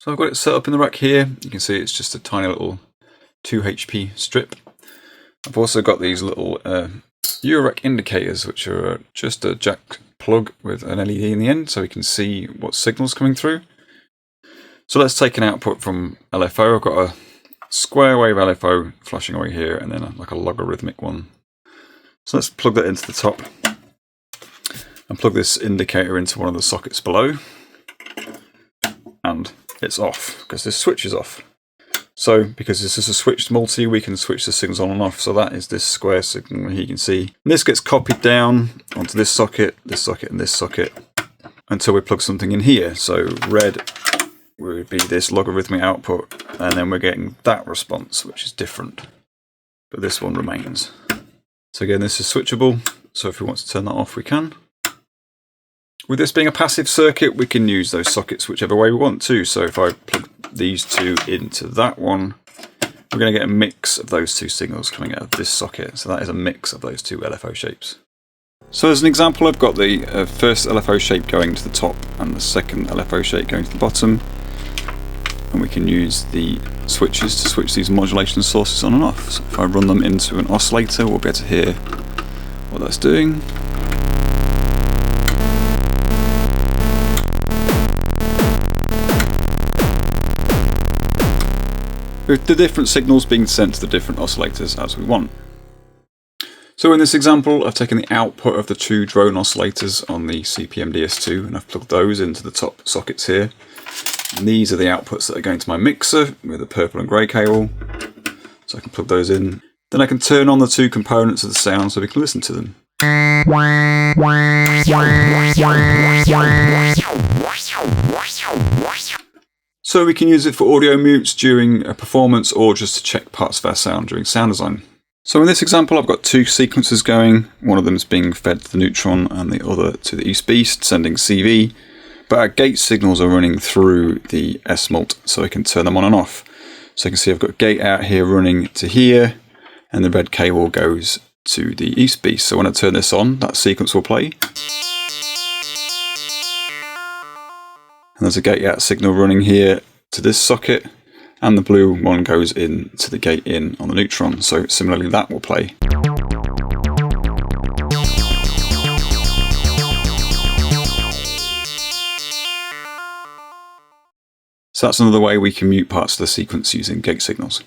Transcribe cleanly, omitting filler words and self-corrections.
So I've got it set up in the rack here. You can see it's just a tiny little 2 HP strip. I've also got these little Eurorack indicators, which are just a jack plug with an LED in the end, so we can see what signal's coming through. So let's take an output from LFO. I've got a square wave LFO flashing away here, and then like a logarithmic one. So let's plug that into the top and plug this indicator into one of the sockets below. And it's off because this switch is off. So because this is a switched multi, we can switch the signals on and off. So that is this square signal here you can see. And this gets copied down onto this socket, and this socket until we plug something in here. So red would be this logarithmic output, and then we're getting that response, which is different. But this one remains. So again, this is switchable. So if we want to turn that off, we can. With this being a passive circuit, we can use those sockets whichever way we want to. So if I plug these two into that one, we're going to get a mix of those two signals coming out of this socket. So that is a mix of those two LFO shapes. So as an example, I've got the first LFO shape going to the top and the second LFO shape going to the bottom. And we can use the switches to switch these modulation sources on and off. So if I run them into an oscillator, we'll be able to hear what that's doing. With the different signals being sent to the different oscillators as we want. So in this example, I've taken the output of the two drone oscillators on the CPM DS2 and I've plugged those into the top sockets here. And these are the outputs that are going to my mixer with a purple and grey cable. So I can plug those in. Then I can turn on the two components of the sound so we can listen to them. So we can use it for audio mutes during a performance or just to check parts of our sound during sound design. So in this example, I've got two sequences going. One of them is being fed to the neutron and the other to the East Beast, sending CV. But our gate signals are running through the SMULT, so I can turn them on and off. So you can see I've got gate out here running to here, and the red cable goes to the East Beast. So when I turn this on, that sequence will play. And there's a gate out signal running here to this socket, and the blue one goes in to the gate in on the neutron. So similarly, that will play. So that's another way we can mute parts of the sequence using gate signals.